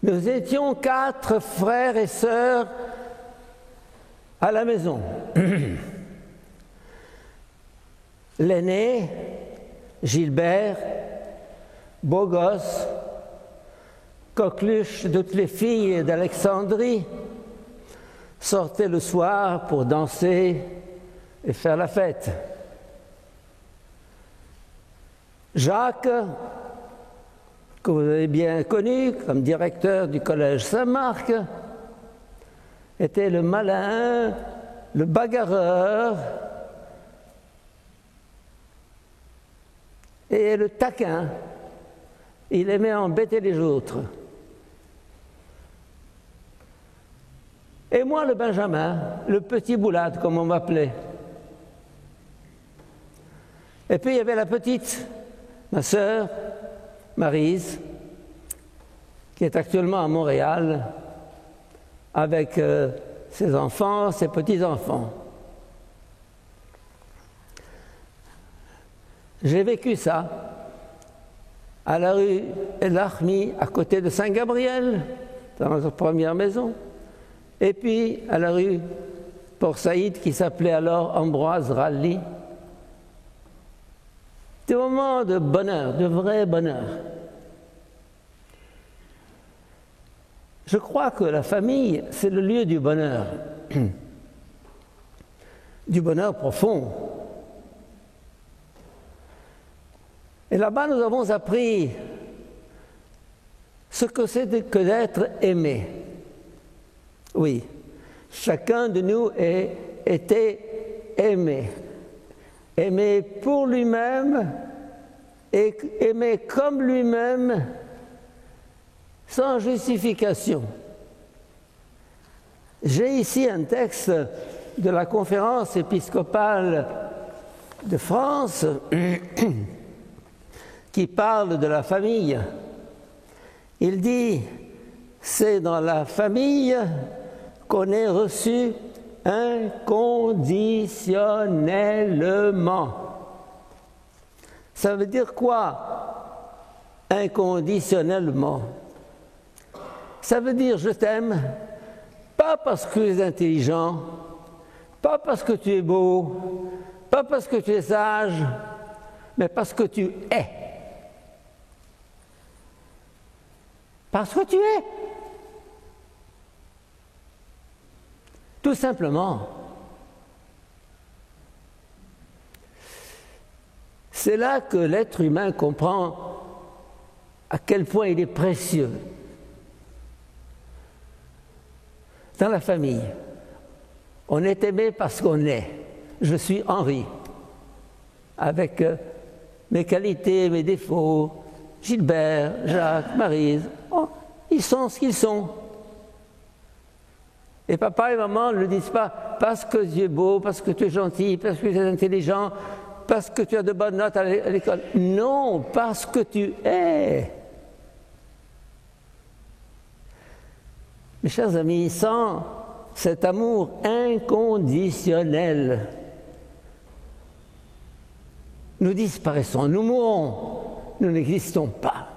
Nous étions 4 frères et sœurs à la maison. L'aîné, Gilbert, beau gosse, coqueluche de toutes les filles d'Alexandrie, sortait le soir pour danser et faire la fête. Jacques, que vous avez bien connu comme directeur du collège Saint-Marc, était le malin, le bagarreur et le taquin. Il aimait embêter les autres. Et moi, le Benjamin, le petit boulade, comme on m'appelait. Et puis il y avait la petite, ma sœur, Maryse, qui est actuellement à Montréal avec ses enfants, ses petits-enfants. J'ai vécu ça à la rue El-Armi, à côté de Saint-Gabriel, dans notre première maison, et puis à la rue Port-Saïd, qui s'appelait alors Ambroise Ralli. Des moments de bonheur, de vrai bonheur. Je crois que la famille, c'est le lieu du bonheur, du bonheur profond. Et là-bas, nous avons appris ce que c'est que d'être aimé. Oui, chacun de nous était aimé. Aimé pour lui-même et aimé comme lui-même, sans justification. J'ai ici un texte de la conférence épiscopale de France qui parle de la famille. Il dit, c'est dans la famille qu'on est reçu inconditionnellement. Ça veut dire quoi, inconditionnellement? Ça veut dire je t'aime, pas parce que tu es intelligent, pas parce que tu es beau, pas parce que tu es sage, mais parce que tu es. Parce que tu es. Tout simplement. C'est là que l'être humain comprend à quel point il est précieux. Dans la famille, on est aimé parce qu'on est. Je suis Henri, avec mes qualités, mes défauts. Gilbert, Jacques, Maryse, oh, ils sont ce qu'ils sont. Et papa et maman ne le disent pas parce que tu es beau, parce que tu es gentil, parce que tu es intelligent, parce que tu as de bonnes notes à l'école. Non, parce que tu es. Mes chers amis, sans cet amour inconditionnel, nous disparaissons, nous mourrons, nous n'existons pas.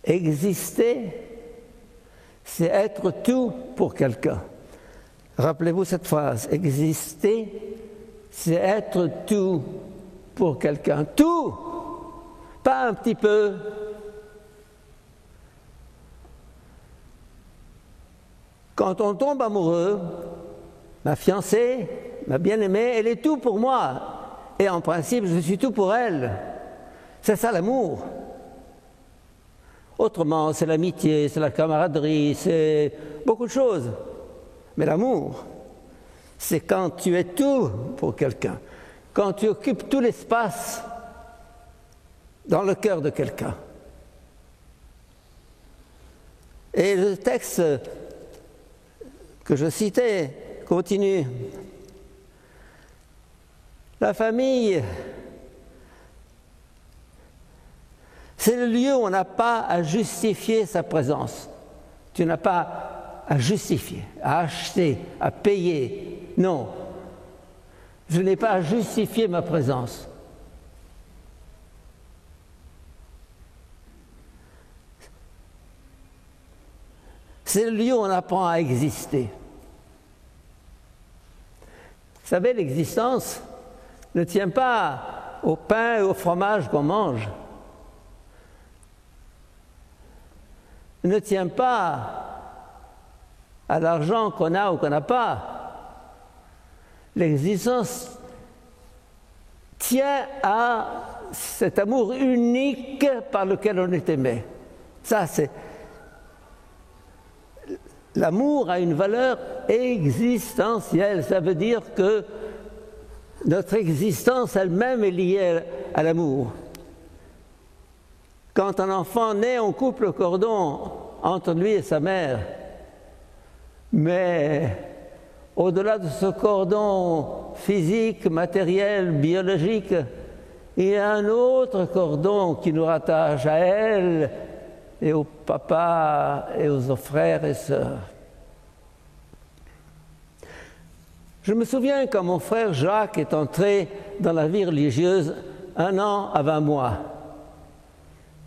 Exister, c'est être tout pour quelqu'un. Rappelez-vous cette phrase. Exister, c'est être tout pour quelqu'un. Tout, pas un petit peu. Quand on tombe amoureux, ma fiancée, ma bien-aimée, elle est tout pour moi. Et en principe, je suis tout pour elle. C'est ça l'amour. Autrement, c'est l'amitié, c'est la camaraderie, c'est beaucoup de choses. Mais l'amour, c'est quand tu es tout pour quelqu'un, quand tu occupes tout l'espace dans le cœur de quelqu'un. Et le texte que je citais continue. La famille, c'est le lieu où on n'a pas à justifier sa présence. Tu n'as pas à justifier, à acheter, à payer. Non. Je n'ai pas à justifier ma présence. C'est le lieu où on apprend à exister. Vous savez, l'existence ne tient pas au pain et au fromage qu'on mange. Ne tient pas à l'argent qu'on a ou qu'on n'a pas. L'existence tient à cet amour unique par lequel on est aimé. Ça, c'est... L'amour a une valeur existentielle. Ça veut dire que notre existence elle-même est liée à l'amour. Quand un enfant naît, on coupe le cordon entre lui et sa mère. Mais au-delà de ce cordon physique, matériel, biologique, il y a un autre cordon qui nous rattache à elle et au papa et aux frères et sœurs. Je me souviens quand mon frère Jacques est entré dans la vie religieuse 1 an à 20 mois.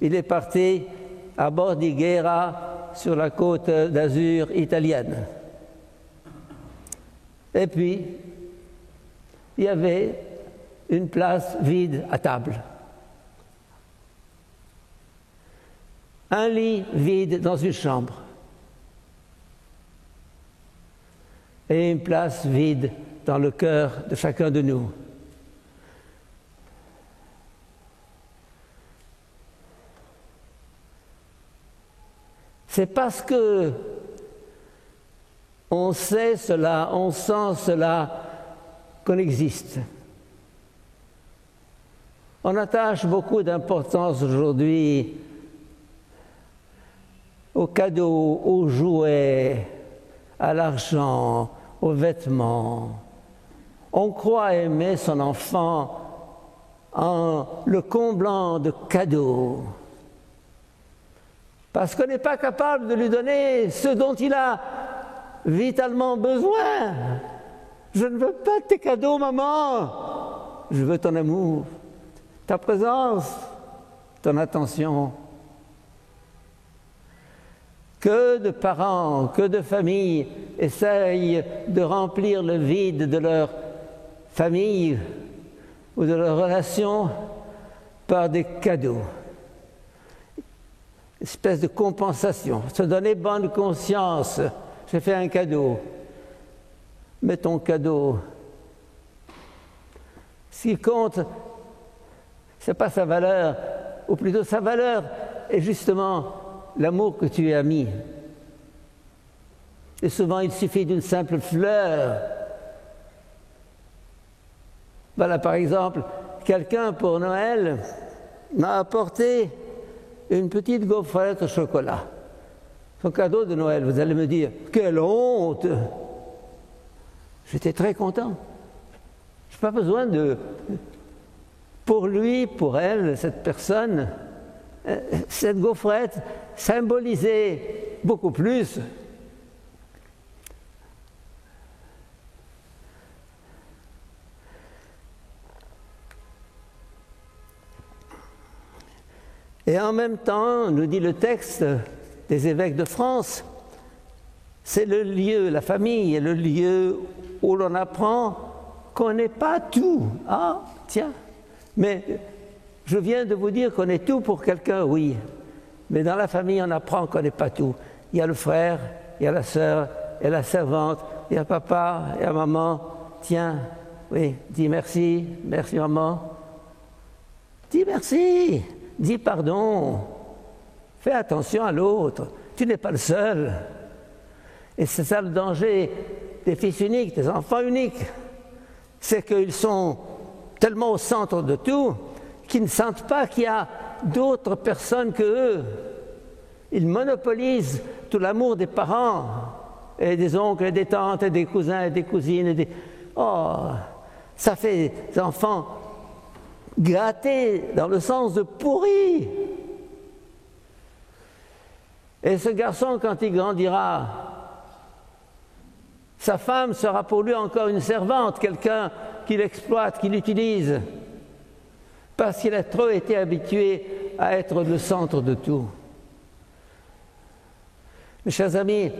Il est parti à Bordighera sur la côte d'Azur italienne. Et puis, il y avait une place vide à table. Un lit vide dans une chambre. Et une place vide dans le cœur de chacun de nous. C'est parce que on sait cela, on sent cela, qu'on existe. On attache beaucoup d'importance aujourd'hui aux cadeaux, aux jouets, à l'argent, aux vêtements. On croit aimer son enfant en le comblant de cadeaux. Parce qu'on n'est pas capable de lui donner ce dont il a vitalement besoin. Je ne veux pas tes cadeaux, maman. Je veux ton amour, ta présence, ton attention. Que de parents, que de familles essayent de remplir le vide de leur famille ou de leur relation par des cadeaux. Une espèce de compensation, se donner bonne conscience. J'ai fait un cadeau. Mais ton cadeau, ce qui compte, ce n'est pas sa valeur, ou plutôt sa valeur est justement l'amour que tu y as mis. Et souvent, il suffit d'une simple fleur. Voilà, par exemple, quelqu'un pour Noël m'a apporté une petite gaufrette au chocolat. Son cadeau de Noël, vous allez me dire, quelle honte! J'étais très content. Je n'ai pas besoin de... Pour lui, pour elle, cette personne, cette gaufrette symbolisait beaucoup plus. Et en même temps, nous dit le texte des évêques de France, c'est le lieu, la famille est le lieu où l'on apprend qu'on n'est pas tout. Ah, tiens, mais je viens de vous dire qu'on est tout pour quelqu'un, oui. Mais dans la famille, on apprend qu'on n'est pas tout. Il y a le frère, il y a la sœur, il y a la servante, il y a papa, il y a maman. Tiens, oui, dis merci, merci maman. Dis merci, dis pardon. Fais attention à l'autre. Tu n'es pas le seul. Et c'est ça le danger des fils uniques, des enfants uniques. C'est qu'ils sont tellement au centre de tout qu'ils ne sentent pas qu'il y a d'autres personnes qu'eux. Ils monopolisent tout l'amour des parents et des oncles et des tantes et des cousins et des cousines. Et des... Oh, ça fait des enfants gâtés dans le sens de pourris. Et ce garçon, quand il grandira, sa femme sera pour lui encore une servante, quelqu'un qu'il exploite, qu'il utilise, parce qu'il a trop été habitué à être le centre de tout. Mes chers amis,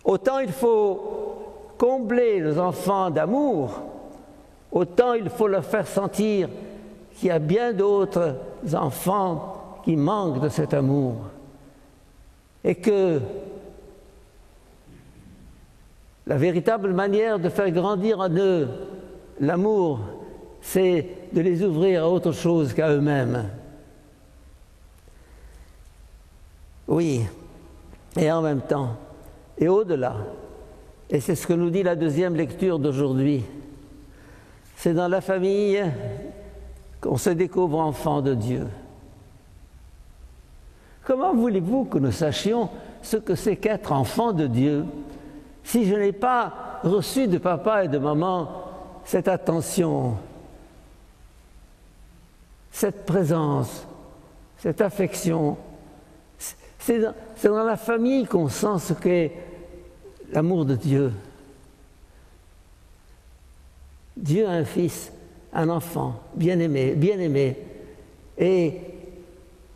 autant il faut combler nos enfants d'amour, autant il faut leur faire sentir qu'il y a bien d'autres enfants qui manquent de cet amour et que la véritable manière de faire grandir en eux l'amour, c'est de les ouvrir à autre chose qu'à eux-mêmes. Oui, et en même temps, et au-delà, et c'est ce que nous dit la deuxième lecture d'aujourd'hui, c'est dans la famille qu'on se découvre enfant de Dieu. Comment voulez-vous que nous sachions ce que c'est qu'être enfant de Dieu si je n'ai pas reçu de papa et de maman cette attention, cette présence, cette affection? C'est dans la famille qu'on sent ce qu'est l'amour de Dieu. Dieu a un fils, un enfant, bien-aimé. Et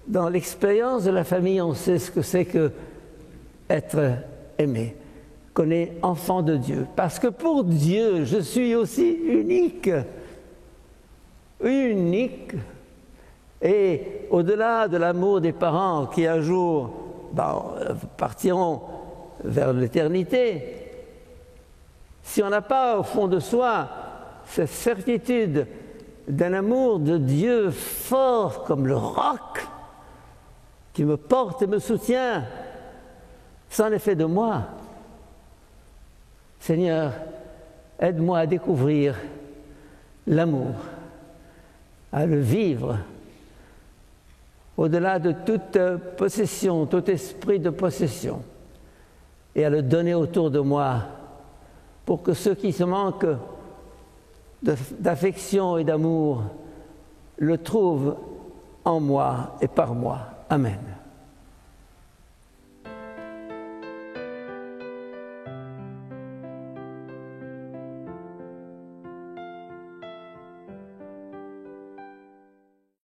dans l'expérience de la famille, on sait ce que c'est que être aimé, qu'on est enfant de Dieu. Parce que pour Dieu, je suis aussi unique. Unique. Et au-delà de l'amour des parents qui un jour partiront vers l'éternité, si on n'a pas au fond de soi cette certitude d'un amour de Dieu fort comme le roc qui me porte et me soutient, ça en est fait de moi. Seigneur, aide-moi à découvrir l'amour, à le vivre, au-delà de toute possession, tout esprit de possession, et à le donner autour de moi pour que ceux qui se manquent d'affection et d'amour le trouvent en moi et par moi. Amen.